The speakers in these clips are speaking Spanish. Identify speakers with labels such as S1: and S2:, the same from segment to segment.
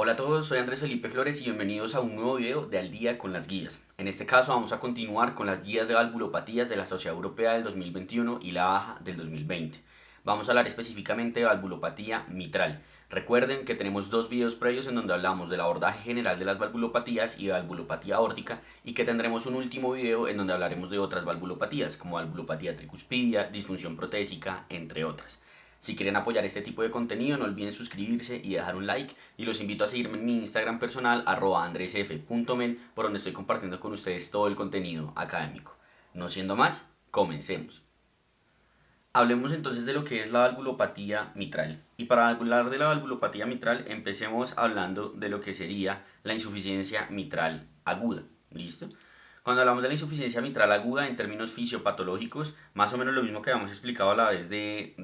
S1: Hola a todos, soy Andrés Felipe Flores y bienvenidos a un nuevo video de Al Día con las Guías. En este caso vamos a continuar con las guías de valvulopatías de la Sociedad Europea del 2021 y la AJA del 2020. Vamos a hablar específicamente de valvulopatía mitral. Recuerden que tenemos dos videos previos en donde hablamos del abordaje general de las valvulopatías y de valvulopatía aórtica y que tendremos un último video en donde hablaremos de otras valvulopatías como valvulopatía tricuspidia, disfunción protésica, entre otras. Si quieren apoyar este tipo de contenido, no olviden suscribirse y dejar un like. Y los invito a seguirme en mi Instagram personal, @andresf.men, por donde estoy compartiendo con ustedes todo el contenido académico. No siendo más, comencemos. Hablemos entonces de lo que es la valvulopatía mitral. Y para hablar de la valvulopatía mitral, empecemos hablando de lo que sería la insuficiencia mitral aguda. ¿Listo? Cuando hablamos de la insuficiencia mitral aguda en términos fisiopatológicos, más o menos lo mismo que habíamos explicado a la vez de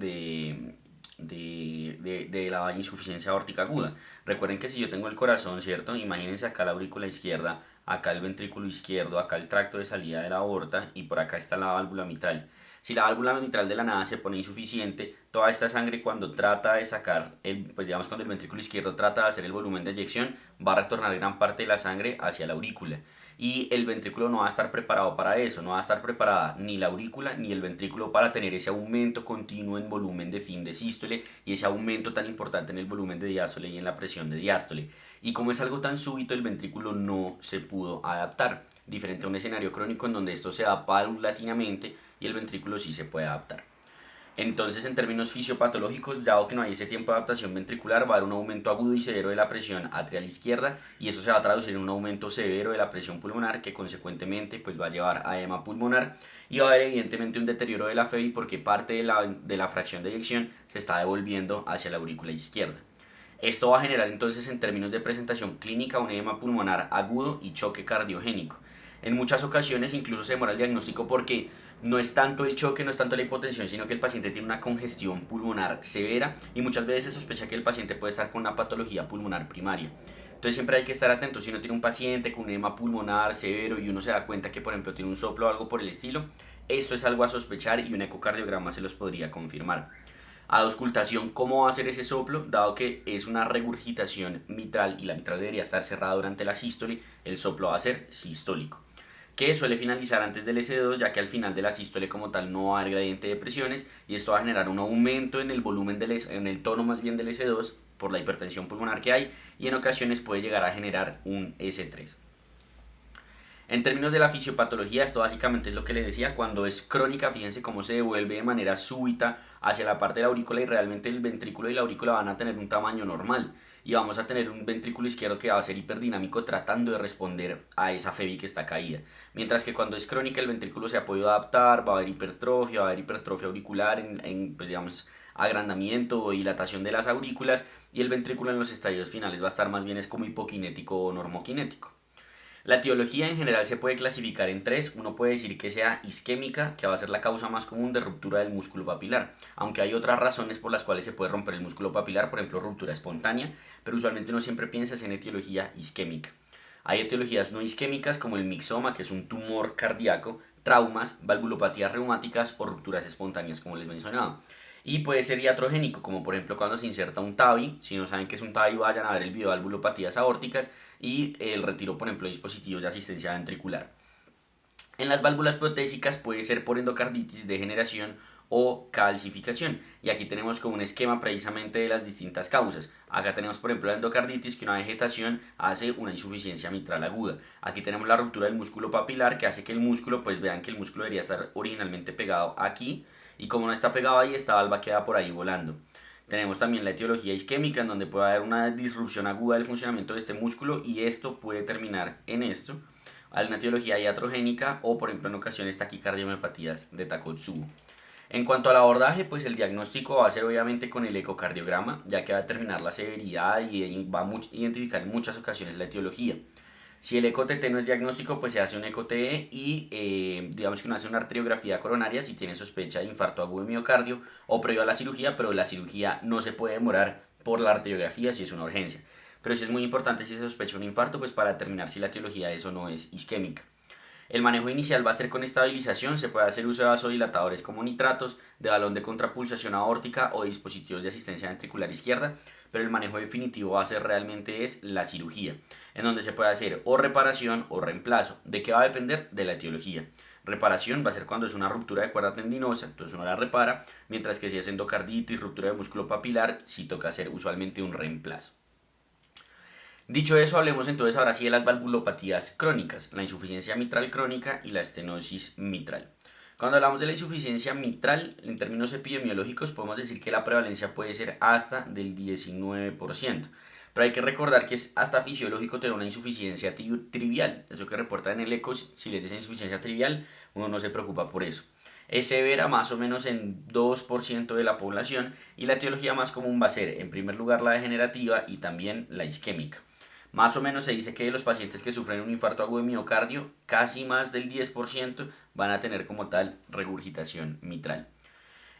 S1: la insuficiencia aórtica aguda. Recuerden que si yo tengo el corazón, ¿cierto? Imagínense acá la aurícula izquierda, acá el ventrículo izquierdo, acá el tracto de salida de la aorta y por acá está la válvula mitral. Si la válvula mitral de la nada se pone insuficiente, toda esta sangre cuando trata de sacar, pues digamos cuando el ventrículo izquierdo trata de hacer el volumen de eyección, va a retornar gran parte de la sangre hacia la aurícula. Y el ventrículo no va a estar preparado para eso, no va a estar preparada ni la aurícula ni el ventrículo para tener ese aumento continuo en volumen de fin de sístole y ese aumento tan importante en el volumen de diástole y en la presión de diástole. Y como es algo tan súbito, el ventrículo no se pudo adaptar, diferente a un escenario crónico en donde esto se da paulatinamente y el ventrículo sí se puede adaptar. Entonces, en términos fisiopatológicos, dado que no hay ese tiempo de adaptación ventricular, va a haber un aumento agudo y severo de la presión atrial izquierda y eso se va a traducir en un aumento severo de la presión pulmonar que consecuentemente pues, va a llevar a edema pulmonar y va a haber evidentemente un deterioro de la FEBI porque parte de la fracción de eyección se está devolviendo hacia la aurícula izquierda. Esto va a generar entonces en términos de presentación clínica un edema pulmonar agudo y choque cardiogénico. En muchas ocasiones incluso se demora el diagnóstico porque no es tanto el choque, no es tanto la hipotensión, sino que el paciente tiene una congestión pulmonar severa y muchas veces se sospecha que el paciente puede estar con una patología pulmonar primaria. Entonces siempre hay que estar atento si uno tiene un paciente con un edema pulmonar severo y uno se da cuenta que por ejemplo tiene un soplo o algo por el estilo, esto es algo a sospechar y un ecocardiograma se los podría confirmar. A auscultación, ¿cómo va a ser ese soplo? Dado que es una regurgitación mitral y la mitral debería estar cerrada durante la sístole, el soplo va a ser sistólico, que suele finalizar antes del S2, ya que al final de la sístole como tal no va a haber gradiente de presiones y esto va a generar un aumento en el volumen en el tono más bien del S2 por la hipertensión pulmonar que hay y en ocasiones puede llegar a generar un S3. En términos de la fisiopatología, esto básicamente es lo que les decía, cuando es crónica, fíjense cómo se devuelve de manera súbita hacia la parte de la aurícula y realmente el ventrículo y la aurícula van a tener un tamaño normal y vamos a tener un ventrículo izquierdo que va a ser hiperdinámico tratando de responder a esa FEBI que está caída. Mientras que cuando es crónica el ventrículo se ha podido adaptar, va a haber hipertrofia auricular pues digamos agrandamiento o dilatación de las aurículas y el ventrículo en los estadios finales va a estar más bien es como hipokinético o normokinético. La etiología en general se puede clasificar en tres. Uno puede decir que sea isquémica, que va a ser la causa más común de ruptura del músculo papilar, aunque hay otras razones por las cuales se puede romper el músculo papilar, por ejemplo ruptura espontánea, pero usualmente uno siempre piensa en etiología isquémica. Hay etiologías no isquémicas como el mixoma, que es un tumor cardíaco, traumas, valvulopatías reumáticas o rupturas espontáneas, como les mencionaba. Y puede ser iatrogénico, como por ejemplo cuando se inserta un TAVI. Si no saben qué es un TAVI, vayan a ver el video de valvulopatías aórticas y el retiro, por ejemplo, de dispositivos de asistencia ventricular. En las válvulas protésicas puede ser por endocarditis, degeneración o calcificación. Y aquí tenemos como un esquema precisamente de las distintas causas. Acá tenemos por ejemplo la endocarditis, que una vegetación hace una insuficiencia mitral aguda. Aquí tenemos la ruptura del músculo papilar, que hace que el músculo, pues vean que el músculo debería estar originalmente pegado aquí. Y como no está pegado ahí, esta valva queda por ahí volando. Tenemos también la etiología isquémica, en donde puede haber una disrupción aguda del funcionamiento de este músculo y esto puede terminar en esto. Hay una etiología iatrogénica o, por ejemplo, en ocasiones taquicardiomepatías de Takotsubo. En cuanto al abordaje, pues el diagnóstico va a ser obviamente con el ecocardiograma, ya que va a determinar la severidad y va a identificar en muchas ocasiones la etiología. Si el eco-TT no es diagnóstico, pues se hace un eco-TE y digamos que uno hace una arteriografía coronaria si tiene sospecha de infarto agudo de miocardio o previo a la cirugía, pero la cirugía no se puede demorar por la arteriografía si es una urgencia. Pero sí es muy importante si se sospecha un infarto, pues para determinar si la etiología de eso no es isquémica. El manejo inicial va a ser con estabilización, se puede hacer uso de vasodilatadores como nitratos, de balón de contrapulsación aórtica o dispositivos de asistencia ventricular izquierda, pero el manejo definitivo va a ser realmente es la cirugía, en donde se puede hacer o reparación o reemplazo. ¿De qué va a depender? De la etiología. Reparación va a ser cuando es una ruptura de cuerda tendinosa, entonces uno la repara, mientras que si es endocarditis, ruptura de músculo papilar, sí toca hacer usualmente un reemplazo. Dicho eso, hablemos entonces ahora sí de las valvulopatías crónicas, la insuficiencia mitral crónica y la estenosis mitral. Cuando hablamos de la insuficiencia mitral, en términos epidemiológicos, podemos decir que la prevalencia puede ser hasta del 19%. Pero hay que recordar que es hasta fisiológico tener una insuficiencia trivial. Eso que reporta en el eco, si les dicen insuficiencia trivial, uno no se preocupa por eso. Es severa más o menos en 2% de la población y la etiología más común va a ser en primer lugar la degenerativa y también la isquémica. Más o menos se dice que de los pacientes que sufren un infarto agudo de miocardio, casi más del 10% van a tener como tal regurgitación mitral.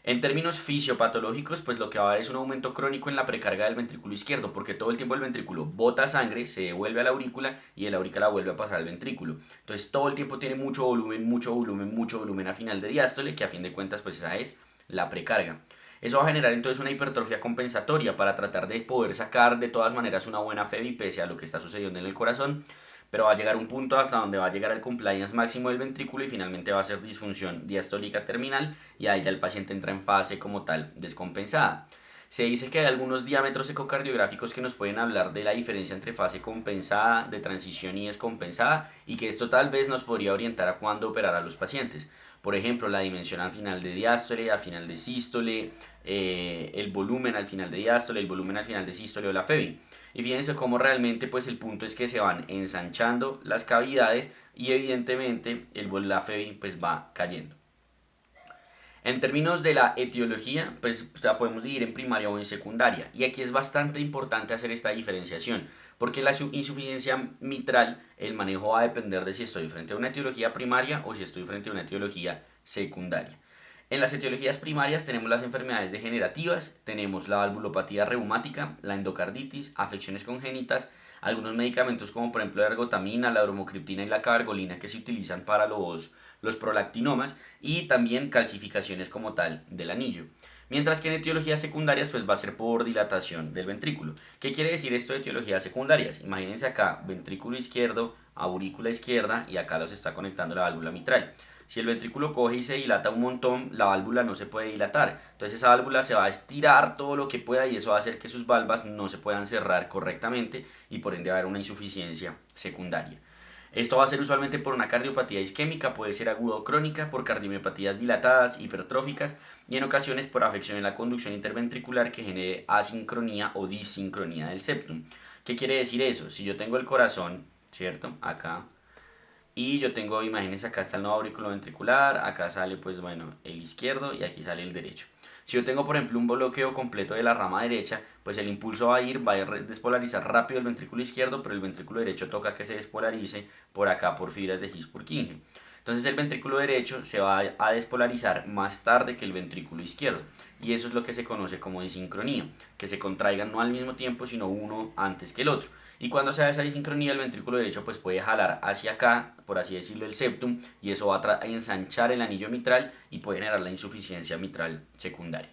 S1: En términos fisiopatológicos, pues lo que va a haber es un aumento crónico en la precarga del ventrículo izquierdo, porque todo el tiempo el ventrículo bota sangre, se devuelve a la aurícula y de la aurícula vuelve a pasar al ventrículo. Entonces todo el tiempo tiene mucho volumen, mucho volumen, mucho volumen a final de diástole, que a fin de cuentas pues esa es la precarga. Eso va a generar entonces una hipertrofia compensatoria para tratar de poder sacar de todas maneras una buena FEBI pese a lo que está sucediendo en el corazón, pero va a llegar un punto hasta donde va a llegar el compliance máximo del ventrículo y finalmente va a ser disfunción diastólica terminal y ahí ya el paciente entra en fase como tal descompensada. Se dice que hay algunos diámetros ecocardiográficos que nos pueden hablar de la diferencia entre fase compensada, de transición y descompensada y que esto tal vez nos podría orientar a cuándo operar a los pacientes. Por ejemplo, la dimensión al final de diástole, al final de sístole, el volumen al final de diástole, el volumen al final de sístole o la FEBI. Y fíjense cómo realmente pues el punto es que se van ensanchando las cavidades y evidentemente la FEBI pues va cayendo. En términos de la etiología, pues la podemos dividir en primaria o en secundaria. Y aquí es bastante importante hacer esta diferenciación, porque la insuficiencia mitral, el manejo va a depender de si estoy frente a una etiología primaria o si estoy frente a una etiología secundaria. En las etiologías primarias tenemos las enfermedades degenerativas, tenemos la valvulopatía reumática, la endocarditis, afecciones congénitas, algunos medicamentos como por ejemplo la ergotamina, la bromocriptina y la cabergolina que se utilizan para los prolactinomas y también calcificaciones como tal del anillo. Mientras que en etiologías secundarias pues va a ser por dilatación del ventrículo. ¿Qué quiere decir esto de etiologías secundarias? Imagínense acá ventrículo izquierdo, aurícula izquierda y acá los está conectando la válvula mitral. Si el ventrículo coge y se dilata un montón, la válvula no se puede dilatar. Entonces esa válvula se va a estirar todo lo que pueda y eso va a hacer que sus valvas no se puedan cerrar correctamente y por ende va a haber una insuficiencia secundaria. Esto va a ser usualmente por una cardiopatía isquémica, puede ser aguda o crónica, por cardiomiopatías dilatadas, hipertróficas y en ocasiones por afección en la conducción interventricular que genere asincronía o disincronía del septum. ¿Qué quiere decir eso? Si yo tengo el corazón, ¿cierto? Acá. Y yo tengo, imagínense, acá está el nodo auriculoventricular, acá sale pues bueno el izquierdo y aquí sale el derecho. Si yo tengo por ejemplo un bloqueo completo de la rama derecha, pues el impulso va a despolarizar rápido el ventrículo izquierdo, pero el ventrículo derecho toca que se despolarice por acá por fibras de His-Purkinje. Entonces el ventrículo derecho se va a despolarizar más tarde que el ventrículo izquierdo. Y eso es lo que se conoce como disincronía, que se contraigan no al mismo tiempo, sino uno antes que el otro. Y cuando se da esa disincronía, el ventrículo derecho pues puede jalar hacia acá, por así decirlo, el septum, y eso va a ensanchar el anillo mitral y puede generar la insuficiencia mitral secundaria.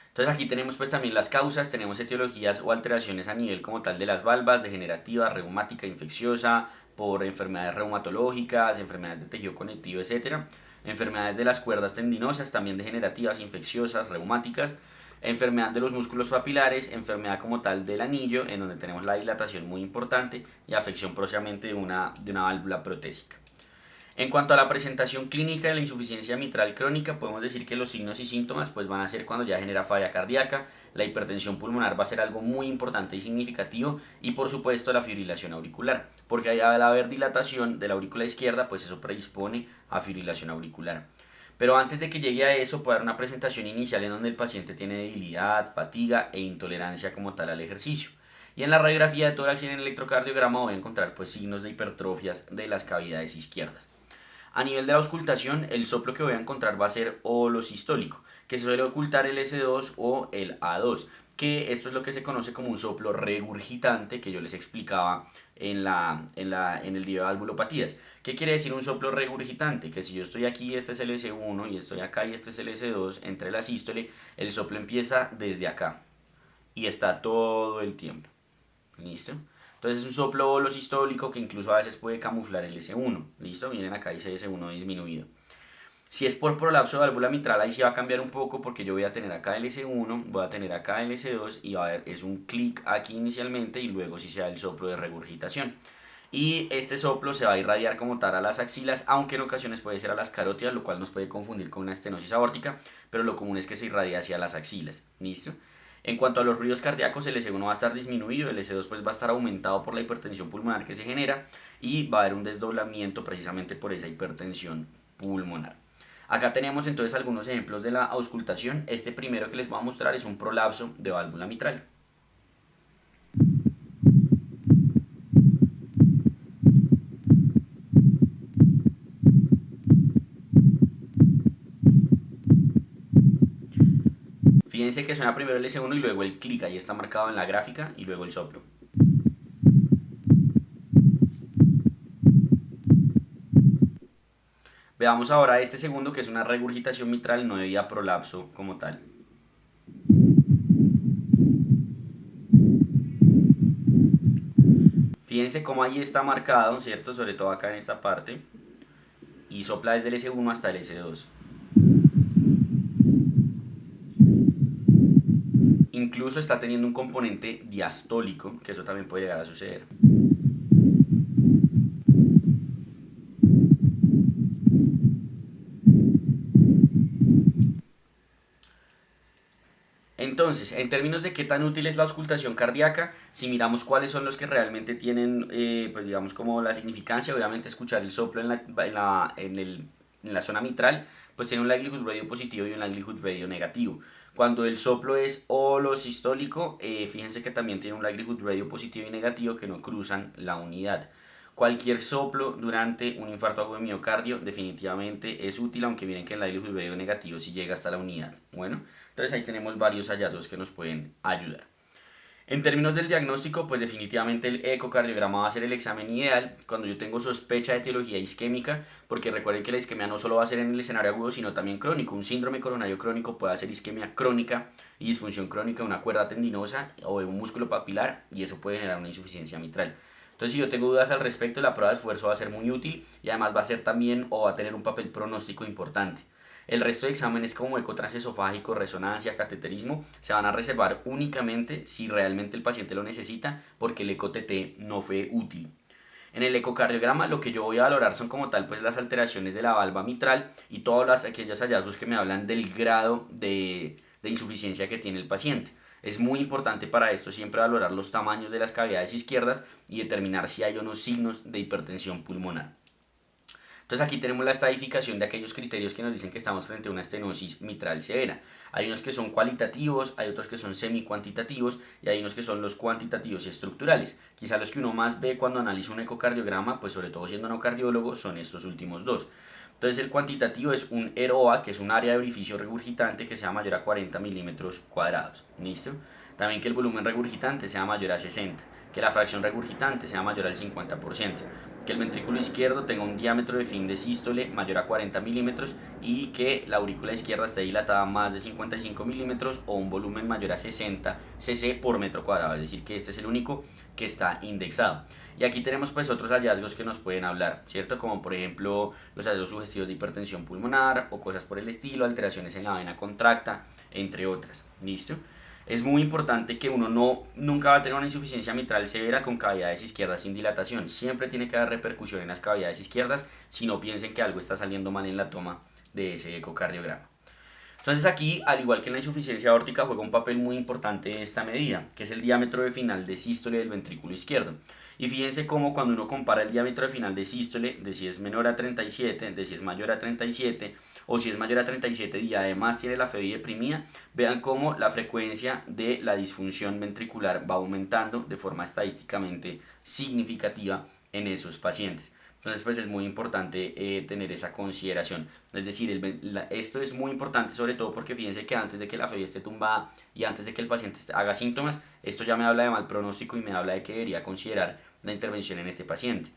S1: Entonces aquí tenemos pues también las causas, tenemos etiologías o alteraciones a nivel como tal de las valvas, degenerativa, reumática, infecciosa, por enfermedades reumatológicas, enfermedades de tejido conectivo, etc. Enfermedades de las cuerdas tendinosas, también degenerativas, infecciosas, reumáticas, enfermedad de los músculos papilares, enfermedad como tal del anillo, en donde tenemos la dilatación muy importante y afección próximamente de una válvula protésica. En cuanto a la presentación clínica de la insuficiencia mitral crónica, podemos decir que los signos y síntomas pues van a ser cuando ya genera falla cardíaca, la hipertensión pulmonar va a ser algo muy importante y significativo y por supuesto la fibrilación auricular, porque al haber dilatación de la aurícula izquierda pues eso predispone a fibrilación auricular. Pero antes de que llegue a eso puede haber una presentación inicial en donde el paciente tiene debilidad, fatiga e intolerancia como tal al ejercicio. Y en la radiografía de tórax y en el electrocardiograma voy a encontrar pues signos de hipertrofias de las cavidades izquierdas. A nivel de la auscultación, el soplo que voy a encontrar va a ser holosistólico, que se suele ocultar el S2 o el A2, que esto es lo que se conoce como un soplo regurgitante, que yo les explicaba en el video de valvulopatías. ¿Qué quiere decir un soplo regurgitante? Que si yo estoy aquí, este es el S1, y estoy acá y este es el S2, entre la sístole, el soplo empieza desde acá. y está todo el tiempo. ¿Listo? Entonces es un soplo bolo sistólico que incluso a veces puede camuflar el S1. ¿Listo? Miren acá dice S1 disminuido. Si es por prolapso de válvula mitral, ahí sí va a cambiar un poco porque yo voy a tener acá el S1, voy a tener acá el S2 y va a haber, es un clic aquí inicialmente y luego sí se da el soplo de regurgitación. Y este soplo se va a irradiar como tal a las axilas, aunque en ocasiones puede ser a las carótidas, lo cual nos puede confundir con una estenosis aórtica, pero lo común es que se irradia hacia las axilas. ¿Listo? En cuanto a los ruidos cardíacos, el S1 va a estar disminuido, el S2 pues va a estar aumentado por la hipertensión pulmonar que se genera y va a haber un desdoblamiento precisamente por esa hipertensión pulmonar. Acá tenemos entonces algunos ejemplos de la auscultación. Este primero que les voy a mostrar es un prolapso de válvula mitral. Fíjense que suena primero el S1 y luego el clic, ahí está marcado en la gráfica, y luego el soplo. Veamos ahora este segundo, que es una regurgitación mitral no debida a prolapso como tal. Fíjense cómo ahí está marcado, ¿cierto? Sobre todo acá en esta parte. Y sopla desde el S1 hasta el S2. Incluso está teniendo un componente diastólico, que eso también puede llegar a suceder. Entonces, en términos de qué tan útil es la auscultación cardíaca, si miramos cuáles son los que realmente tienen, pues digamos como la significancia, obviamente escuchar el soplo en la zona mitral, pues tiene un likelihood radio positivo y un likelihood radio negativo. Cuando el soplo es holosistólico, fíjense que también tiene un likelihood radio positivo y negativo que no cruzan la unidad. Cualquier soplo durante un infarto agudo de miocardio definitivamente es útil, aunque miren que el likelihood radio negativo si llega hasta la unidad. Bueno, entonces ahí tenemos varios hallazgos que nos pueden ayudar. En términos del diagnóstico, pues definitivamente el ecocardiograma va a ser el examen ideal cuando yo tengo sospecha de etiología isquémica, porque recuerden que la isquemia no solo va a ser en el escenario agudo, sino también crónico. Un síndrome coronario crónico puede ser isquemia crónica y disfunción crónica de una cuerda tendinosa o de un músculo papilar, y eso puede generar una insuficiencia mitral. Entonces, si yo tengo dudas al respecto, la prueba de esfuerzo va a ser muy útil y además va a ser también o va a tener un papel pronóstico importante. El resto de exámenes como eco transesofágico, resonancia, cateterismo se van a reservar únicamente si realmente el paciente lo necesita, porque el eco-TT no fue útil. En el ecocardiograma lo que yo voy a valorar son como tal pues las alteraciones de la valva mitral y todos aquellos hallazgos que me hablan del grado de insuficiencia que tiene el paciente. Es muy importante para esto siempre valorar los tamaños de las cavidades izquierdas y determinar si hay unos signos de hipertensión pulmonar. Entonces aquí tenemos la estadificación de aquellos criterios que nos dicen que estamos frente a una estenosis mitral severa. Hay unos que son cualitativos, hay otros que son semi-cuantitativos y hay unos que son los cuantitativos y estructurales. Quizá los que uno más ve cuando analiza un ecocardiograma, pues sobre todo siendo no cardiólogo, son estos últimos dos. Entonces el cuantitativo es un EROA, que es un área de orificio regurgitante que sea mayor a 40 milímetros cuadrados. ¿Listo? También que el volumen regurgitante sea mayor a 60, que la fracción regurgitante sea mayor al 50%, que el ventrículo izquierdo tenga un diámetro de fin de sístole mayor a 40 milímetros y que la aurícula izquierda esté dilatada más de 55 milímetros o un volumen mayor a 60 cc por metro cuadrado, es decir que este es el único que está indexado. Y aquí tenemos pues otros hallazgos que nos pueden hablar, ¿cierto? Como por ejemplo los hallazgos sugestivos de hipertensión pulmonar o cosas por el estilo, alteraciones en la vena contracta, entre otras. ¿Listo? Es muy importante que uno nunca va a tener una insuficiencia mitral severa con cavidades izquierdas sin dilatación. Siempre tiene que haber repercusión en las cavidades izquierdas, si no piensen que algo está saliendo mal en la toma de ese ecocardiograma. Entonces aquí, al igual que en la insuficiencia aórtica, juega un papel muy importante esta medida, que es el diámetro de final de sístole del ventrículo izquierdo. Y fíjense cómo cuando uno compara el diámetro de final de sístole, de si es menor a 37, de si es mayor a 37, o si es mayor a 37 y además tiene la FEBI deprimida, vean cómo la frecuencia de la disfunción ventricular va aumentando de forma estadísticamente significativa en esos pacientes. Entonces pues es muy importante tener esa consideración. Es decir, esto es muy importante sobre todo porque fíjense que antes de que la FEBI esté tumbada y antes de que el paciente haga síntomas, esto ya me habla de mal pronóstico y me habla de que debería considerar la intervención en este paciente.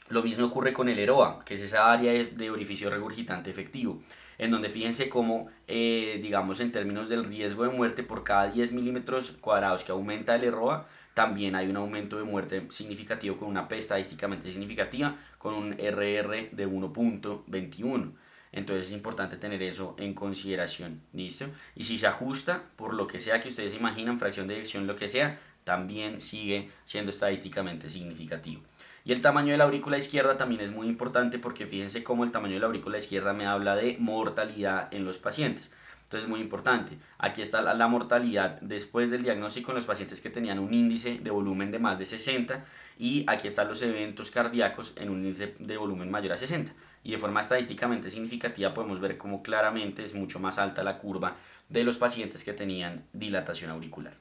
S1: Lo mismo ocurre con el EROA, que es esa área de orificio regurgitante efectivo. en donde fíjense cómo, digamos, en términos del riesgo de muerte por cada 10 milímetros cuadrados que aumenta el EROA, también hay un aumento de muerte significativo con una P estadísticamente significativa, con un RR de 1.21. Entonces es importante tener eso en consideración, ¿listo? Y si se ajusta, por lo que sea que ustedes imaginan, fracción de eyección, lo que sea, también sigue siendo estadísticamente significativo. Y el tamaño de la aurícula izquierda también es muy importante porque fíjense cómo el tamaño de la aurícula izquierda me habla de mortalidad en los pacientes. Entonces es muy importante. Aquí está la mortalidad después del diagnóstico en los pacientes que tenían un índice de volumen de más de 60 y aquí están los eventos cardíacos en un índice de volumen mayor a 60. Y de forma estadísticamente significativa podemos ver cómo claramente es mucho más alta la curva de los pacientes que tenían dilatación auricular.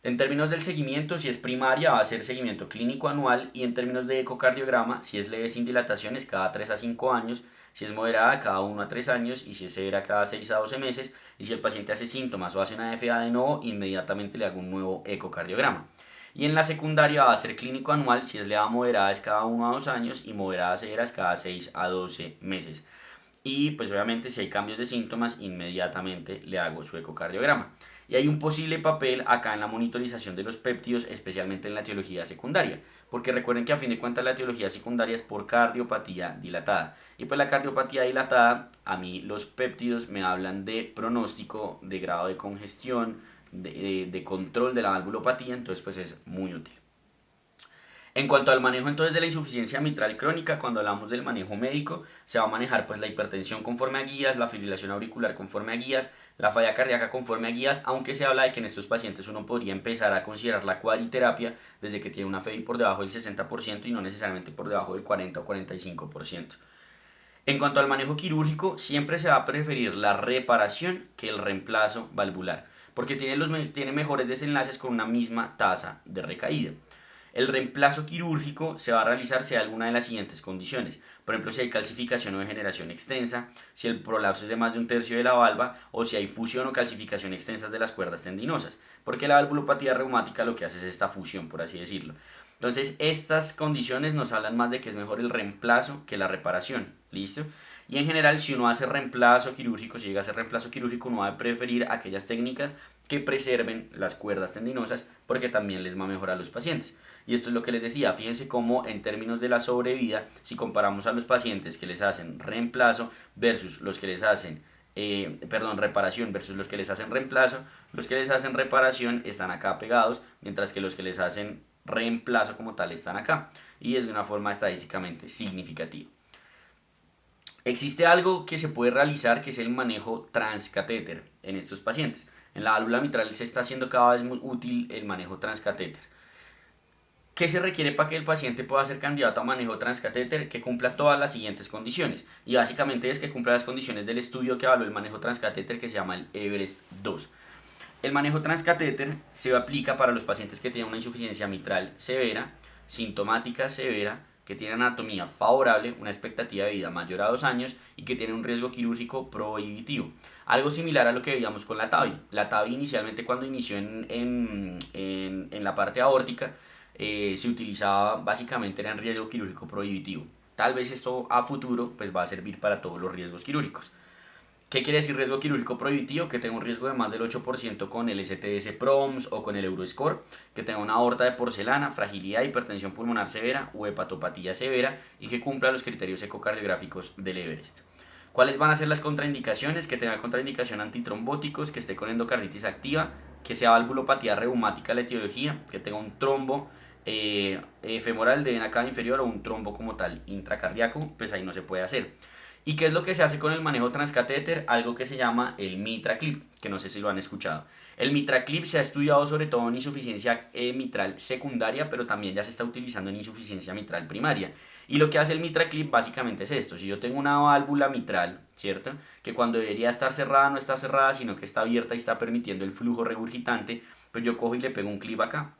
S1: En términos del seguimiento, si es primaria va a ser seguimiento clínico anual y en términos de ecocardiograma, si es leve sin dilataciones cada 3 a 5 años, si es moderada cada 1 a 3 años y si es severa cada 6 a 12 meses y si el paciente hace síntomas o hace una FA de nuevo, inmediatamente le hago un nuevo ecocardiograma. Y en la secundaria va a ser clínico anual, si es leve moderada es cada 1 a 2 años y moderada severa es cada 6 a 12 meses. Y pues obviamente si hay cambios de síntomas, inmediatamente le hago su ecocardiograma. Y hay un posible papel acá en la monitorización de los péptidos, especialmente en la etiología secundaria, porque recuerden que a fin de cuentas la etiología secundaria es por cardiopatía dilatada. Y pues la cardiopatía dilatada, a mí los péptidos me hablan de pronóstico, de grado de congestión, de control de la valvulopatía, entonces pues es muy útil. En cuanto al manejo entonces de la insuficiencia mitral crónica, cuando hablamos del manejo médico, se va a manejar pues la hipertensión conforme a guías, la fibrilación auricular conforme a guías, la falla cardíaca conforme a guías, aunque se habla de que en estos pacientes uno podría empezar a considerar la cuadriterapia desde que tiene una FEI por debajo del 60% y no necesariamente por debajo del 40 o 45%. En cuanto al manejo quirúrgico, siempre se va a preferir la reparación que el reemplazo valvular, porque tiene mejores desenlaces con una misma tasa de recaída. El reemplazo quirúrgico se va a realizar si hay alguna de las siguientes condiciones. Por ejemplo, si hay calcificación o degeneración extensa, si el prolapso es de más de un tercio de la valva o si hay fusión o calcificación extensas de las cuerdas tendinosas. Porque la valvulopatía reumática lo que hace es esta fusión, por así decirlo. Entonces, estas condiciones nos hablan más de que es mejor el reemplazo que la reparación. ¿Listo? Y en general, si uno hace reemplazo quirúrgico, si llega a hacer reemplazo quirúrgico, uno va a preferir aquellas técnicas que preserven las cuerdas tendinosas porque también les va a mejorar a los pacientes. Y esto es lo que les decía, fíjense cómo en términos de la sobrevida, si comparamos a los pacientes que les hacen reemplazo versus los que les hacen, reparación versus los que les hacen reemplazo, los que les hacen reparación están acá pegados, mientras que los que les hacen reemplazo como tal están acá. Y es de una forma estadísticamente significativa. Existe algo que se puede realizar que es el manejo transcatéter en estos pacientes. En la válvula mitral se está haciendo cada vez muy útil el manejo transcatéter. ¿Qué se requiere para que el paciente pueda ser candidato a manejo transcatéter? Que cumpla todas las siguientes condiciones. Y básicamente es que cumpla las condiciones del estudio que evaluó el manejo transcatéter que se llama el Everest 2. El manejo transcatéter se aplica para los pacientes que tienen una insuficiencia mitral severa, sintomática severa, que tienen anatomía favorable, una expectativa de vida mayor a 2 años y que tienen un riesgo quirúrgico prohibitivo. Algo similar a lo que veíamos con la TAVI. La TAVI inicialmente cuando inició en la parte aórtica, se utilizaba básicamente era en riesgo quirúrgico prohibitivo. Tal vez esto a futuro pues va a servir para todos los riesgos quirúrgicos. ¿Qué quiere decir riesgo quirúrgico prohibitivo? Que tenga un riesgo de más del 8% con el STS-PROMS o con el Euroscore, que tenga una aorta de porcelana, fragilidad, hipertensión pulmonar severa o hepatopatía severa y que cumpla los criterios ecocardiográficos del Everest. ¿Cuáles van a ser las contraindicaciones? Que tenga contraindicación antitrombóticos, que esté con endocarditis activa, que sea valvulopatía reumática la etiología, que tenga un trombo femoral de vena cava inferior o un trombo como tal intracardíaco, pues ahí no se puede hacer. ¿Y qué es lo que se hace con el manejo transcatéter? Algo que se llama el MitraClip, que no sé si lo han escuchado. El MitraClip se ha estudiado sobre todo en insuficiencia mitral secundaria, pero también ya se está utilizando en insuficiencia mitral primaria. Y lo que hace el MitraClip básicamente es esto. Si yo tengo una válvula mitral, ¿cierto? Que cuando debería estar cerrada no está cerrada, sino que está abierta y está permitiendo el flujo regurgitante, pues yo cojo y le pego un clip acá.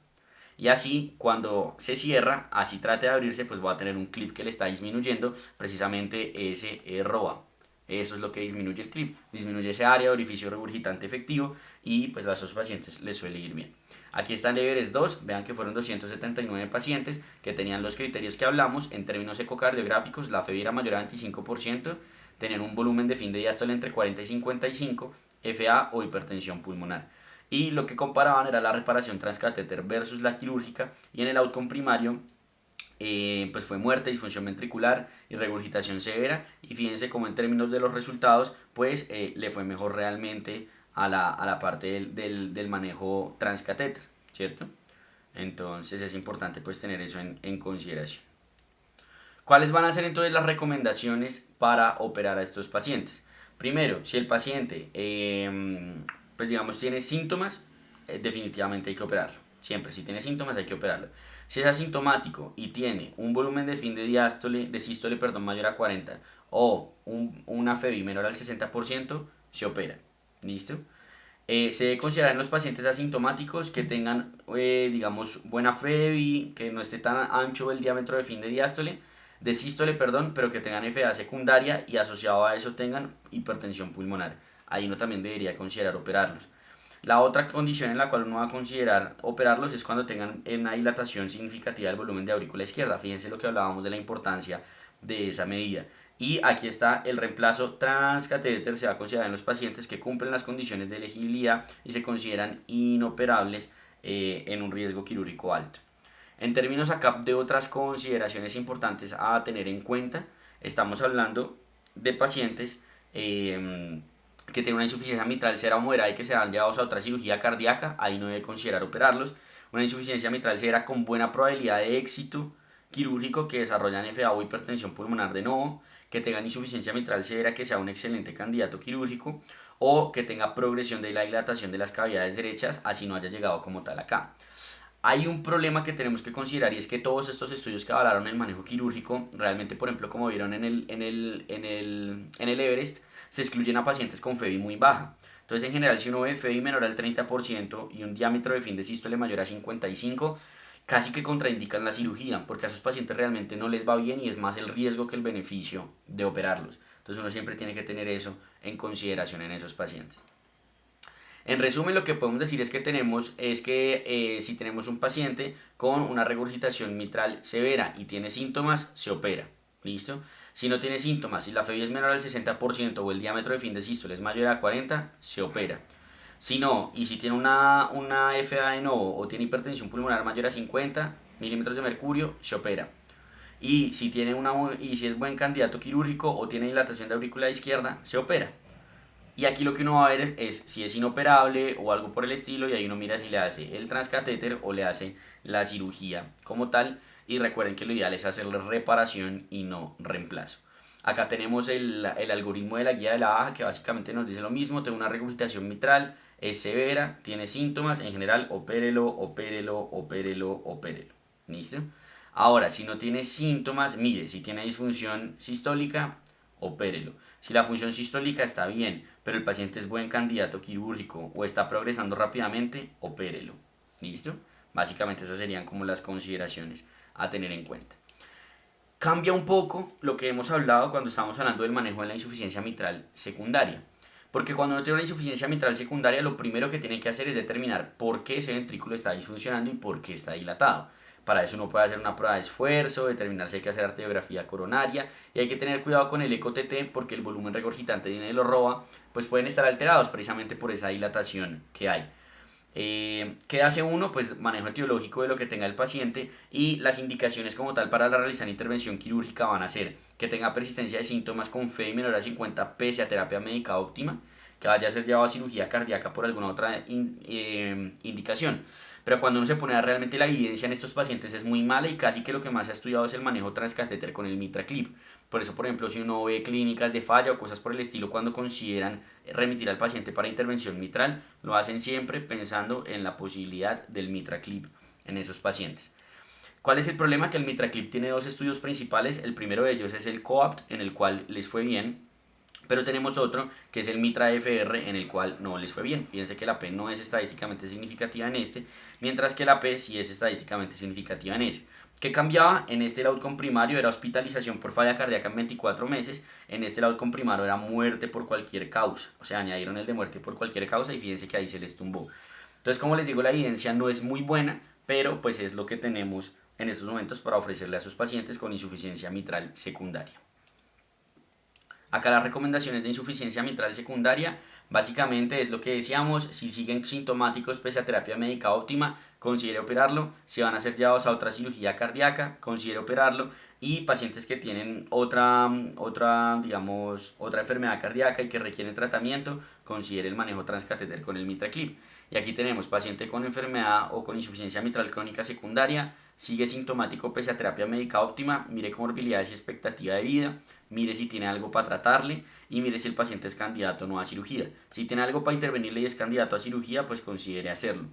S1: Y así, cuando se cierra, así trate de abrirse, pues voy a tener un clip que le está disminuyendo precisamente ese ROA. Eso es lo que disminuye el clip. Disminuye ese área de orificio regurgitante efectivo y pues a esos pacientes les suele ir bien. Aquí está el Everest 2, vean que fueron 279 pacientes que tenían los criterios que hablamos en términos ecocardiográficos, la FEV era mayor a 25%, tener un volumen de fin de diástole entre 40 y 55, FA o hipertensión pulmonar. Y lo que comparaban era la reparación transcatéter versus la quirúrgica, y en el outcome primario pues fue muerte, disfunción ventricular y regurgitación severa, y fíjense cómo en términos de los resultados pues le fue mejor realmente a la parte del manejo transcatéter, ¿cierto? Entonces es importante pues tener eso en consideración. ¿Cuáles van a ser entonces las recomendaciones para operar a estos pacientes? Primero, si el paciente pues digamos tiene síntomas, definitivamente hay que operarlo. Siempre, si tiene síntomas hay que operarlo. Si es asintomático y tiene un volumen de fin de diástole, de sístole, perdón, mayor a 40 o una FEBI menor al 60%, se opera. ¿Listo? Se debe considerar en los pacientes asintomáticos que tengan, digamos, buena FEBI, que no esté tan ancho el diámetro de fin de diástole, de sístole, perdón, pero que tengan FA secundaria y asociado a eso tengan hipertensión pulmonar. Ahí uno también debería considerar operarlos. La otra condición en la cual uno va a considerar operarlos es cuando tengan una dilatación significativa del volumen de aurícula izquierda. Fíjense lo que hablábamos de la importancia de esa medida. Y aquí está el reemplazo transcatéter, se va a considerar en los pacientes que cumplen las condiciones de elegibilidad y se consideran inoperables en un riesgo quirúrgico alto. En términos acá de otras consideraciones importantes a tener en cuenta, estamos hablando de pacientes que tienen una insuficiencia mitral severa o moderada y que se han llevado a otra cirugía cardíaca, ahí no debe considerar operarlos. Una insuficiencia mitral severa con buena probabilidad de éxito quirúrgico que desarrollan FA o hipertensión pulmonar de nuevo, que tengan insuficiencia mitral severa que sea un excelente candidato quirúrgico, o que tenga progresión de la dilatación de las cavidades derechas, así no haya llegado como tal acá. Hay un problema que tenemos que considerar y es que todos estos estudios que avalaron el manejo quirúrgico, realmente, por ejemplo, como vieron en el Everest, se excluyen a pacientes con FEBI muy baja. Entonces, en general, si uno ve FEBI menor al 30% y un diámetro de fin de sístole mayor a 55, casi que contraindican la cirugía, porque a esos pacientes realmente no les va bien y es más el riesgo que el beneficio de operarlos. Entonces, uno siempre tiene que tener eso en consideración en esos pacientes. En resumen, lo que podemos decir es que si tenemos un paciente con una regurgitación mitral severa y tiene síntomas, se opera. ¿Listo? Si no tiene síntomas, si la FEBI es menor al 60% o el diámetro de fin de sístole es mayor a 40, se opera. Si no, y si tiene una FA de nuevo o tiene hipertensión pulmonar mayor a 50 milímetros de mercurio, se opera. Y si es buen candidato quirúrgico o tiene dilatación de aurícula izquierda, se opera. Y aquí lo que uno va a ver es si es inoperable o algo por el estilo, y ahí uno mira si le hace el transcatéter o le hace la cirugía como tal. Y recuerden que lo ideal es hacerle reparación y no reemplazo. Acá tenemos el algoritmo de la guía de la baja, que básicamente nos dice lo mismo. Tengo una regurgitación mitral, es severa, tiene síntomas, en general opérelo, opérelo, opérelo, opérelo. ¿Listo? Ahora, si no tiene síntomas, mire, si tiene disfunción sistólica, opérelo. Si la función sistólica está bien, pero el paciente es buen candidato quirúrgico o está progresando rápidamente, opérelo. ¿Listo? Básicamente esas serían como las consideraciones a tener en cuenta. Cambia un poco lo que hemos hablado cuando estamos hablando del manejo de la insuficiencia mitral secundaria. Porque cuando uno tiene una insuficiencia mitral secundaria, lo primero que tiene que hacer es determinar por qué ese ventrículo está disfuncionando y por qué está dilatado. Para eso uno puede hacer una prueba de esfuerzo, determinar si hay que hacer arteriografía coronaria, y hay que tener cuidado con el eco-TT porque el volumen regurgitante de los ROA pues pueden estar alterados precisamente por esa dilatación que hay. ¿Qué hace uno? Pues manejo etiológico de lo que tenga el paciente, y las indicaciones como tal para realizar intervención quirúrgica van a ser que tenga persistencia de síntomas con FEBI menor a 50 pese a terapia médica óptima, que vaya a ser llevado a cirugía cardíaca por alguna otra indicación. Pero cuando uno se pone a ver realmente la evidencia en estos pacientes es muy mala, y casi que lo que más se ha estudiado es el manejo transcatéter con el MitraClip. Por eso, por ejemplo, si uno ve clínicas de falla o cosas por el estilo, cuando consideran remitir al paciente para intervención mitral, lo hacen siempre pensando en la posibilidad del MitraClip en esos pacientes. ¿Cuál es el problema? Que el MitraClip tiene dos estudios principales. El primero de ellos es el COAPT, en el cual les fue bien, pero tenemos otro que es el Mitra FR, en el cual no les fue bien. Fíjense que la P no es estadísticamente significativa en este, mientras que la P sí es estadísticamente significativa en ese. ¿Qué cambiaba? En este el outcome primario era hospitalización por falla cardíaca en 24 meses, en este el outcome primario era muerte por cualquier causa, o sea, añadieron el de muerte por cualquier causa y fíjense que ahí se les tumbó. Entonces, como les digo, la evidencia no es muy buena, pero pues es lo que tenemos en estos momentos para ofrecerle a sus pacientes con insuficiencia mitral secundaria. Acá las recomendaciones de insuficiencia mitral secundaria, básicamente es lo que decíamos: si siguen sintomáticos pese a terapia médica óptima, considere operarlo. Si van a ser llevados a otra cirugía cardíaca, considere operarlo. Y pacientes que tienen otra enfermedad cardíaca y que requieren tratamiento, considere el manejo transcatéter con el MitraClip. Y aquí tenemos paciente con enfermedad o con insuficiencia mitral crónica secundaria, sigue sintomático pese a terapia médica óptima, mire comorbilidades y expectativa de vida, mire si tiene algo para tratarle y mire si el paciente es candidato o no a cirugía. Si tiene algo para intervenirle y es candidato a cirugía, pues considere hacerlo.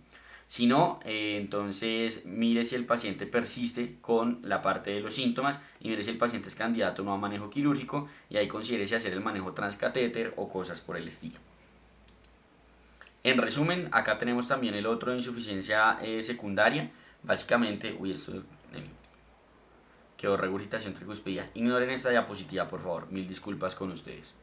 S1: Si no, entonces mire si el paciente persiste con la parte de los síntomas y mire si el paciente es candidato o no a manejo quirúrgico, y ahí considere si hacer el manejo transcatéter o cosas por el estilo. En resumen, acá tenemos también el otro de insuficiencia secundaria. Básicamente, esto quedó regurgitación tricuspidea. Ignoren esta diapositiva, por favor, mil disculpas con ustedes.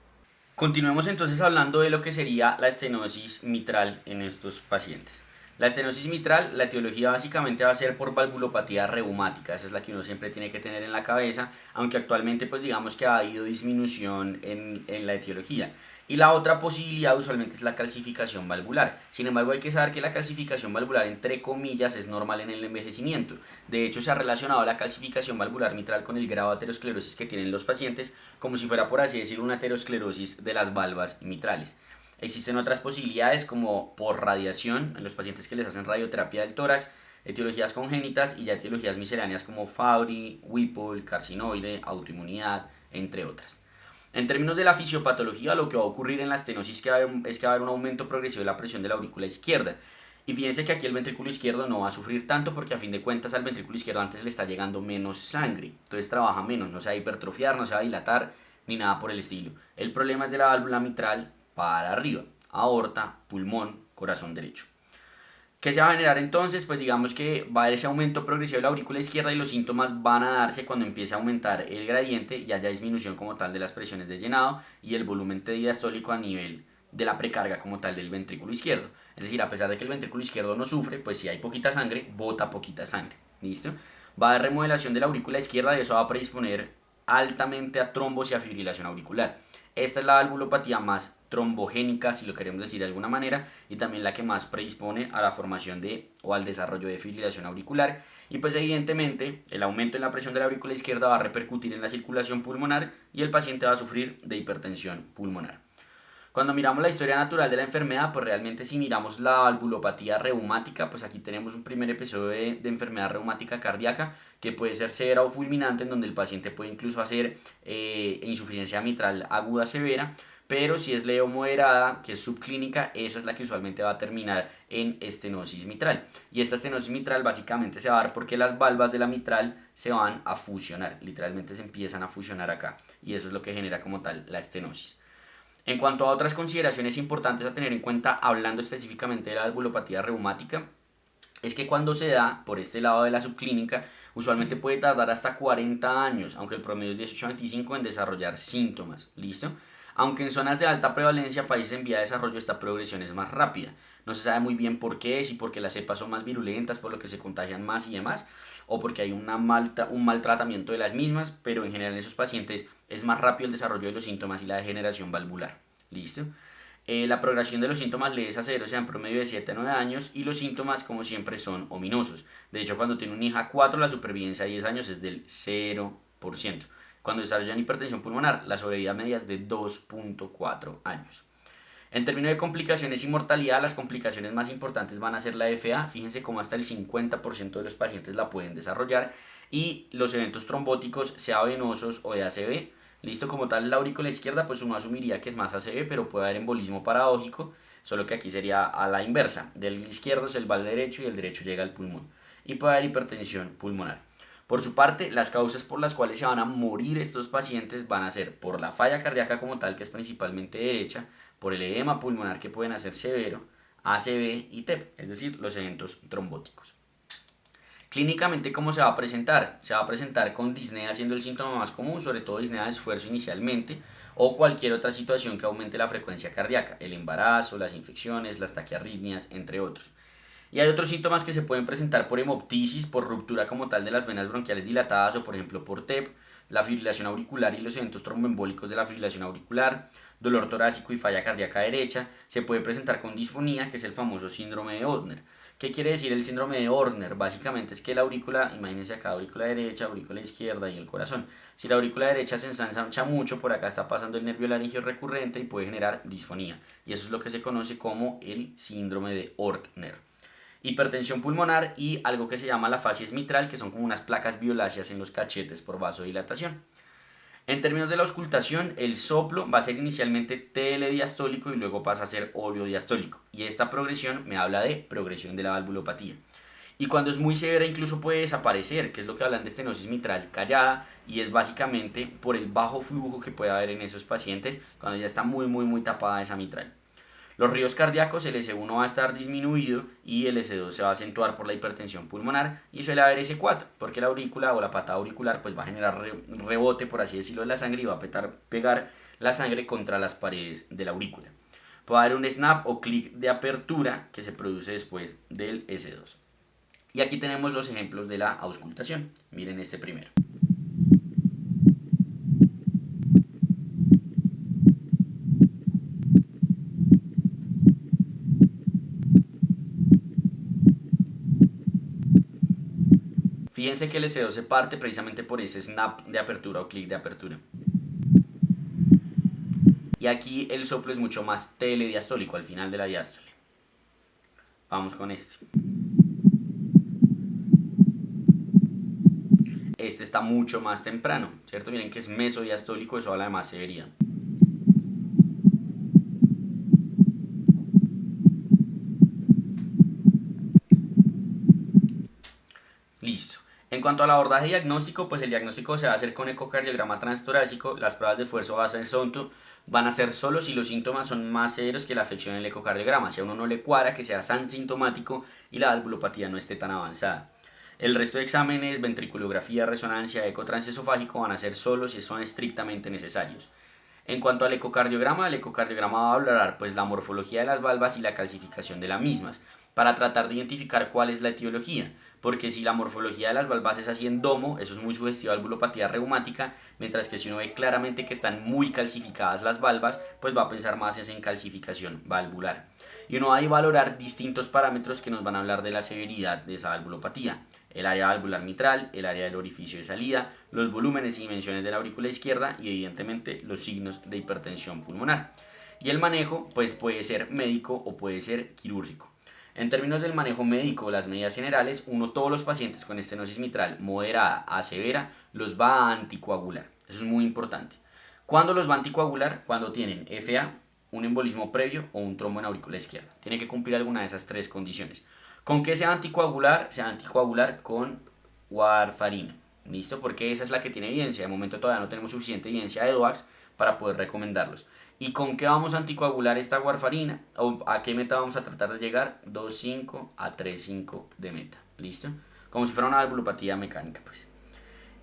S1: Continuemos entonces hablando de lo que sería la estenosis mitral en estos pacientes. La estenosis mitral, la etiología básicamente va a ser por valvulopatía reumática, esa es la que uno siempre tiene que tener en la cabeza, aunque actualmente pues digamos que ha habido disminución en la etiología. Y la otra posibilidad usualmente es la calcificación valvular. Sin embargo, hay que saber que la calcificación valvular, entre comillas, es normal en el envejecimiento. De hecho, se ha relacionado la calcificación valvular mitral con el grado de aterosclerosis que tienen los pacientes, como si fuera, por así decirlo, una aterosclerosis de las valvas mitrales. Existen otras posibilidades, como por radiación en los pacientes que les hacen radioterapia del tórax, etiologías congénitas y ya etiologías misceláneas como Fabry, Whipple, carcinoide, autoinmunidad, entre otras. En términos de la fisiopatología, lo que va a ocurrir en la estenosis es que va a haber un aumento progresivo de la presión de la aurícula izquierda. Y fíjense que aquí el ventrículo izquierdo no va a sufrir tanto, porque a fin de cuentas al ventrículo izquierdo antes le está llegando menos sangre. Entonces trabaja menos, no se va a hipertrofiar, no se va a dilatar, ni nada por el estilo. El problema es de la válvula mitral para arriba: aorta, pulmón, corazón derecho. ¿Qué se va a generar entonces? Pues digamos que va a haber ese aumento progresivo de la aurícula izquierda y los síntomas van a darse cuando empiece a aumentar el gradiente y haya disminución como tal de las presiones de llenado y el volumen diastólico a nivel de la precarga como tal del ventrículo izquierdo. Es decir, a pesar de que el ventrículo izquierdo no sufre, pues si hay poquita sangre, bota poquita sangre. ¿Listo? Va a haber remodelación de la aurícula izquierda y eso va a predisponer altamente a trombos y a fibrilación auricular. Esta es la valvulopatía más trombogénica, si lo queremos decir de alguna manera, y también la que más predispone a la formación o al desarrollo de fibrilación auricular. Y pues evidentemente el aumento en la presión de la aurícula izquierda va a repercutir en la circulación pulmonar y el paciente va a sufrir de hipertensión pulmonar. Cuando miramos la historia natural de la enfermedad, pues realmente si miramos la valvulopatía reumática, pues aquí tenemos un primer episodio de enfermedad reumática cardíaca que puede ser severa o fulminante, en donde el paciente puede incluso hacer insuficiencia mitral aguda severa, pero si es leve o moderada, que es subclínica, esa es la que usualmente va a terminar en estenosis mitral. Y esta estenosis mitral básicamente se va a dar porque las valvas de la mitral se van a fusionar, literalmente se empiezan a fusionar acá, y eso es lo que genera como tal la estenosis. En cuanto a otras consideraciones importantes a tener en cuenta, hablando específicamente de la valvulopatía reumática, es que cuando se da por este lado de la subclínica, usualmente puede tardar hasta 40 años, aunque el promedio es 18 a 25, en desarrollar síntomas. ¿Listo? Aunque en zonas de alta prevalencia, países en vía de desarrollo, esta progresión es más rápida. No se sabe muy bien por qué, si porque las cepas son más virulentas, por lo que se contagian más y demás, o porque hay un mal tratamiento de las mismas, pero en general en esos pacientes es más rápido el desarrollo de los síntomas y la degeneración valvular. ¿Listo? La progresión de los síntomas leves a severo se da en promedio de 7 a 9 años y los síntomas, como siempre, son ominosos. De hecho, cuando tiene un hija 4, la supervivencia a 10 años es del 0%. Cuando desarrollan hipertensión pulmonar, la sobrevida media es de 2.4 años. En términos de complicaciones y mortalidad, las complicaciones más importantes van a ser la FA. Fíjense cómo hasta el 50% de los pacientes la pueden desarrollar. Y los eventos trombóticos, sea venosos o de ACV. Listo, como tal la aurícula izquierda, pues uno asumiría que es más ACV, pero puede haber embolismo paradójico, solo que aquí sería a la inversa. Del izquierdo se va al derecho y el derecho llega al pulmón. Y puede haber hipertensión pulmonar. Por su parte, las causas por las cuales se van a morir estos pacientes van a ser por la falla cardíaca como tal, que es principalmente derecha, por el edema pulmonar, que pueden hacer severo, ACV y TEP, es decir, los eventos trombóticos. Clínicamente, ¿cómo se va a presentar? Se va a presentar con disnea siendo el síntoma más común, sobre todo disnea de esfuerzo inicialmente, o cualquier otra situación que aumente la frecuencia cardíaca, el embarazo, las infecciones, las taquiarritmias, entre otros. Y hay otros síntomas que se pueden presentar por hemoptisis, por ruptura como tal de las venas bronquiales dilatadas o por ejemplo por TEP, la fibrilación auricular y los eventos tromboembólicos de la fibrilación auricular, dolor torácico y falla cardíaca derecha. Se puede presentar con disfonía, que es el famoso síndrome de Hodner. ¿Qué quiere decir el síndrome de Horner? Básicamente es que la aurícula, imagínense acá, aurícula derecha, aurícula izquierda y el corazón. Si la aurícula derecha se ensancha mucho, por acá está pasando el nervio laringeo recurrente y puede generar disfonía. Y eso es lo que se conoce como el síndrome de Horner. Hipertensión pulmonar y algo que se llama la facies mitral, que son como unas placas violáceas en los cachetes por vasodilatación. En términos de la auscultación, el soplo va a ser inicialmente telediastólico y luego pasa a ser oleodiastólico. Y esta progresión me habla de progresión de la valvulopatía. Y cuando es muy severa incluso puede desaparecer, que es lo que hablan de estenosis mitral callada, y es básicamente por el bajo flujo que puede haber en esos pacientes cuando ya está muy tapada esa mitral. Los ríos cardíacos, el S1 va a estar disminuido y el S2 se va a acentuar por la hipertensión pulmonar y suele haber S4 porque la aurícula o la patada auricular pues va a generar rebote, por así decirlo, de la sangre y va a pegar la sangre contra las paredes de la aurícula. Puede haber un snap o clic de apertura que se produce después del S2. Y aquí tenemos los ejemplos de la auscultación. Miren este primero. Fíjense que el S2 se parte precisamente por ese snap de apertura o clic de apertura. Y aquí el soplo es mucho más telediastólico al final de la diástole. Vamos con este. Este está mucho más temprano, ¿cierto? Miren que es mesodiastólico, eso habla de más severidad. Listo. En cuanto al abordaje diagnóstico, pues el diagnóstico se va a hacer con ecocardiograma transtorácico. Las pruebas de esfuerzo van a ser solo si los síntomas son más severos que la afección en el ecocardiograma. Si a uno no le cuadra, que sea asintomático y la valvulopatía no esté tan avanzada. El resto de exámenes, ventriculografía, resonancia, eco transesofágico van a ser solo si son estrictamente necesarios. En cuanto al ecocardiograma va a valorar pues la morfología de las valvas y la calcificación de las mismas para tratar de identificar cuál es la etiología, porque si la morfología de las valvas es así en domo, eso es muy sugestivo a valvulopatía reumática, mientras que si uno ve claramente que están muy calcificadas las valvas, pues va a pensar más en calcificación valvular. Y uno va a valorar distintos parámetros que nos van a hablar de la severidad de esa valvulopatía. El área valvular mitral, el área del orificio de salida, los volúmenes y dimensiones de la aurícula izquierda y evidentemente los signos de hipertensión pulmonar. Y el manejo pues puede ser médico o puede ser quirúrgico. En términos del manejo médico, las medidas generales, todos los pacientes con estenosis mitral moderada a severa los va a anticoagular. Eso es muy importante. ¿Cuándo los va a anticoagular? Cuando tienen FA, un embolismo previo o un trombo en aurícula izquierda. Tiene que cumplir alguna de esas tres condiciones. ¿Con qué se va a anticoagular? Se va a anticoagular con warfarina. ¿Listo? Porque esa es la que tiene evidencia. De momento todavía no tenemos suficiente evidencia de DOACs para poder recomendarlos. ¿Y con qué vamos a anticoagular esta warfarina? ¿O a qué meta vamos a tratar de llegar? 2,5 a 3,5 de meta. ¿Listo? Como si fuera una valvulopatía mecánica, pues.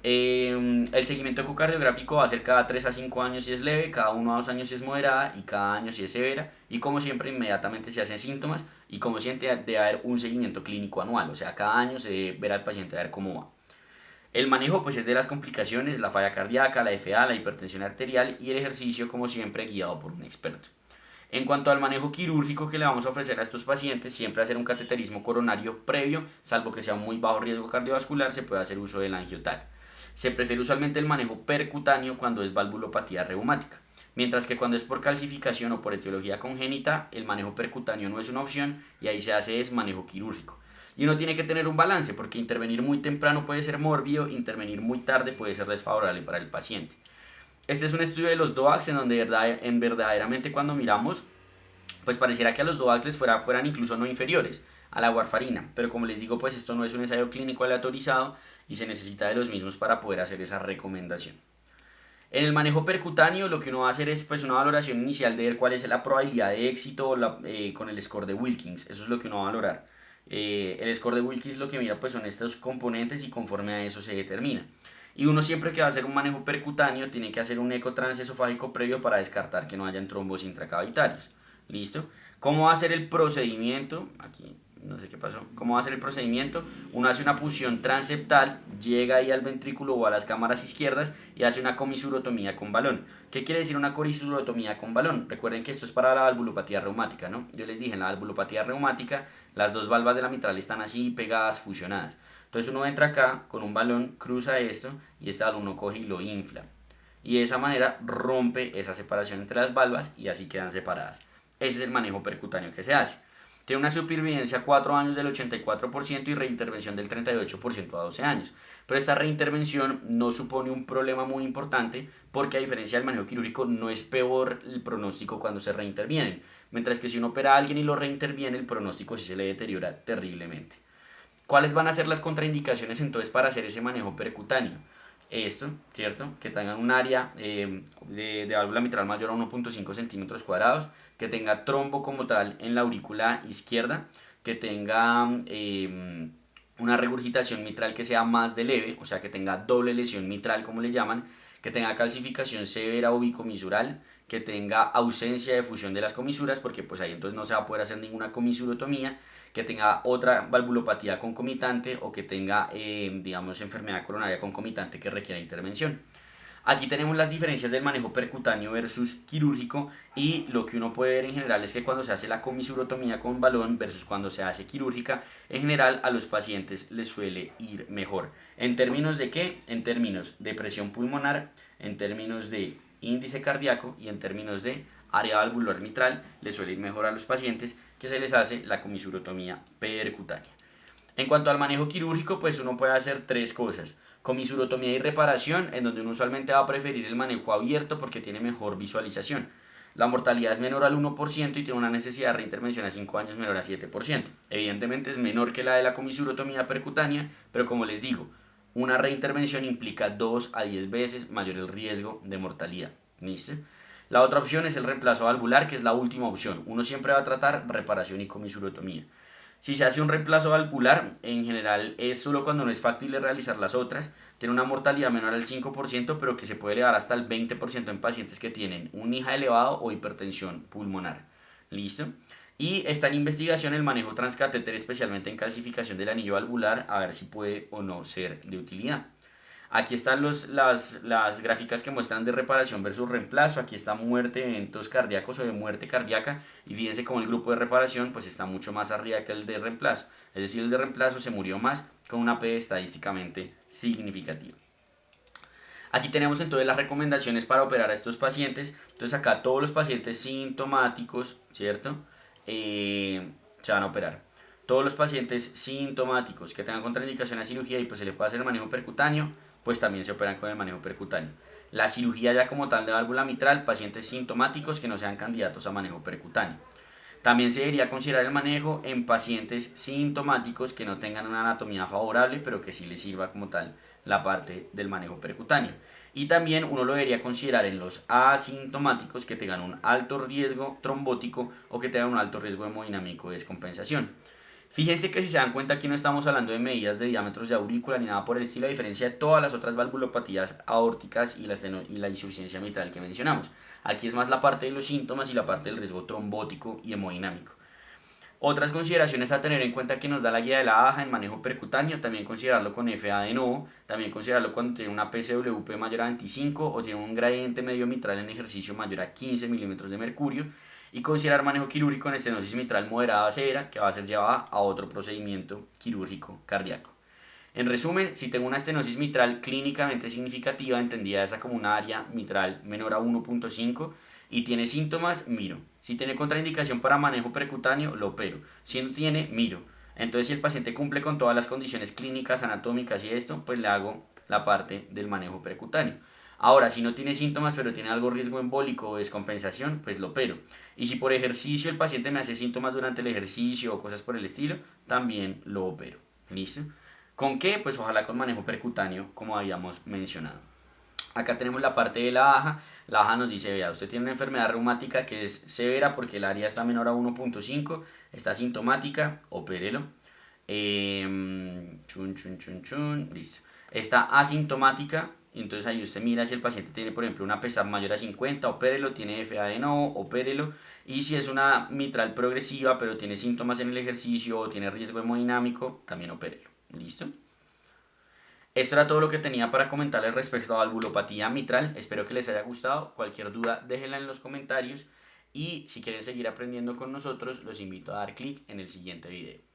S1: El seguimiento ecocardiográfico va a ser cada 3 a 5 años si es leve, cada 1 a 2 años si es moderada y cada año si es severa. Y como siempre, inmediatamente se hacen síntomas y como siempre debe haber un seguimiento clínico anual. O sea, cada año se debe ver al paciente a ver cómo va. El manejo pues es de las complicaciones, la falla cardíaca, la FA, la hipertensión arterial y el ejercicio como siempre guiado por un experto. En cuanto al manejo quirúrgico que le vamos a ofrecer a estos pacientes, siempre hacer un cateterismo coronario previo, salvo que sea un muy bajo riesgo cardiovascular, se puede hacer uso del angiotal. Se prefiere usualmente el manejo percutáneo cuando es valvulopatía reumática, mientras que cuando es por calcificación o por etiología congénita, el manejo percutáneo no es una opción y ahí se hace es manejo quirúrgico. Y uno tiene que tener un balance porque intervenir muy temprano puede ser mórbido, intervenir muy tarde puede ser desfavorable para el paciente. Este es un estudio de los DOACs en donde verdaderamente cuando miramos, pues pareciera que a los DOACs les fueran incluso no inferiores a la warfarina, pero como les digo, pues esto no es un ensayo clínico aleatorizado y se necesita de los mismos para poder hacer esa recomendación. En el manejo percutáneo lo que uno va a hacer es pues una valoración inicial de ver cuál es la probabilidad de éxito con el score de Wilkins, eso es lo que uno va a valorar. El score de Wilkins lo que mira pues son estos componentes y conforme a eso se determina. Y uno siempre que va a hacer un manejo percutáneo tiene que hacer un eco transesofágico previo para descartar que no hayan trombos intracavitarios. ¿Listo? ¿Cómo va a ser el procedimiento? Aquí no sé qué pasó. ¿Cómo va a ser el procedimiento? Uno hace una punción transeptal llega ahí al ventrículo o a las cámaras izquierdas y hace una comisurotomía con balón. ¿Qué quiere decir una comisurotomía con balón? Recuerden que esto es para la valvulopatía reumática, ¿no? Yo les dije, en la valvulopatía reumática las dos valvas de la mitral están así pegadas, fusionadas. Entonces uno entra acá con un balón, cruza esto y este balón uno coge y lo infla. Y de esa manera rompe esa separación entre las valvas y así quedan separadas. Ese es el manejo percutáneo que se hace. Tiene una supervivencia a 4 años del 84% y reintervención del 38% a 12 años. Pero esta reintervención no supone un problema muy importante porque a diferencia del manejo quirúrgico no es peor el pronóstico cuando se reintervienen. Mientras que si uno opera a alguien y lo reinterviene, el pronóstico sí se le deteriora terriblemente. ¿Cuáles van a ser las contraindicaciones entonces para hacer ese manejo percutáneo? Esto, ¿cierto? Que tengan un área de válvula mitral mayor a 1.5 centímetros cuadrados, que tenga trombo como tal en la aurícula izquierda, que tenga una regurgitación mitral que sea más de leve, o sea que tenga doble lesión mitral como le llaman, que tenga calcificación severa o bicomisural, que tenga ausencia de fusión de las comisuras, porque pues ahí entonces no se va a poder hacer ninguna comisurotomía, que tenga otra valvulopatía concomitante o que tenga, digamos, enfermedad coronaria concomitante que requiera intervención. Aquí tenemos las diferencias del manejo percutáneo versus quirúrgico y lo que uno puede ver en general es que cuando se hace la comisurotomía con balón versus cuando se hace quirúrgica, en general a los pacientes les suele ir mejor. ¿En términos de qué? En términos de presión pulmonar, en términos de índice cardíaco y en términos de área valvular mitral, les suele ir mejor a los pacientes que se les hace la comisurotomía percutánea. En cuanto al manejo quirúrgico, pues uno puede hacer tres cosas. Comisurotomía y reparación, en donde uno usualmente va a preferir el manejo abierto porque tiene mejor visualización. La mortalidad es menor al 1% y tiene una necesidad de reintervención a 5 años menor a 7%. Evidentemente es menor que la de la comisurotomía percutánea, pero como les digo, una reintervención implica 2 a 10 veces mayor el riesgo de mortalidad. ¿Listo? La otra opción es el reemplazo valvular, que es la última opción. Uno siempre va a tratar reparación y comisurotomía. Si se hace un reemplazo valvular, en general es solo cuando no es factible realizar las otras. Tiene una mortalidad menor al 5%, pero que se puede elevar hasta el 20% en pacientes que tienen un IJA elevado o hipertensión pulmonar. ¿Listo? Y está en investigación el manejo transcatéter, especialmente en calcificación del anillo valvular, a ver si puede o no ser de utilidad. Aquí están las gráficas que muestran de reparación versus reemplazo. Aquí está muerte de eventos cardíacos o de muerte cardíaca. Y fíjense cómo el grupo de reparación pues está mucho más arriba que el de reemplazo. Es decir, el de reemplazo se murió más con una P estadísticamente significativa. Aquí tenemos entonces las recomendaciones para operar a estos pacientes. Entonces acá todos los pacientes sintomáticos, ¿cierto? Se van a operar. Todos los pacientes sintomáticos que tengan contraindicación a cirugía y pues se les puede hacer el manejo percutáneo, pues también se operan con el manejo percutáneo. La cirugía ya como tal de válvula mitral, pacientes sintomáticos que no sean candidatos a manejo percutáneo. También se debería considerar el manejo en pacientes sintomáticos que no tengan una anatomía favorable, pero que sí les sirva como tal la parte del manejo percutáneo. Y también uno lo debería considerar en los asintomáticos que tengan un alto riesgo trombótico o que tengan un alto riesgo hemodinámico de descompensación. Fíjense que si se dan cuenta aquí no estamos hablando de medidas de diámetros de aurícula ni nada por el estilo, a diferencia de todas las otras valvulopatías aórticas y la insuficiencia mitral que mencionamos. Aquí es más la parte de los síntomas y la parte del riesgo trombótico y hemodinámico. Otras consideraciones a tener en cuenta que nos da la guía de la AJA en manejo percutáneo, también considerarlo con FA de nuevo, también considerarlo cuando tiene una PCWP mayor a 25 o tiene un gradiente medio mitral en ejercicio mayor a 15 milímetros de mercurio, y considerar manejo quirúrgico en estenosis mitral moderada severa que va a ser llevada a otro procedimiento quirúrgico cardíaco. En resumen, si tengo una estenosis mitral clínicamente significativa, entendida esa como una área mitral menor a 1.5 y tiene síntomas, miro. Si tiene contraindicación para manejo percutáneo, lo opero. Si no tiene, miro. Entonces, si el paciente cumple con todas las condiciones clínicas, anatómicas y esto, pues le hago la parte del manejo percutáneo. Ahora, si no tiene síntomas pero tiene algo riesgo embólico o descompensación, pues lo opero. Y si por ejercicio el paciente me hace síntomas durante el ejercicio o cosas por el estilo, también lo opero. ¿Listo? ¿Con qué? Pues ojalá con manejo percutáneo, como habíamos mencionado. Acá tenemos la parte de la AJA. La AJA nos dice, vea, usted tiene una enfermedad reumática que es severa porque el área está menor a 1.5, está sintomática, opérelo. Listo. Está asintomática. Entonces ahí usted mira si el paciente tiene, por ejemplo, una PSAP mayor a 50, opérelo, tiene FA de nuevo, opérelo. Y si es una mitral progresiva, pero tiene síntomas en el ejercicio o tiene riesgo hemodinámico, también opérelo. ¿Listo? Esto era todo lo que tenía para comentarles respecto a valvulopatía mitral. Espero que les haya gustado. Cualquier duda déjenla en los comentarios. Y si quieren seguir aprendiendo con nosotros, los invito a dar clic en el siguiente video.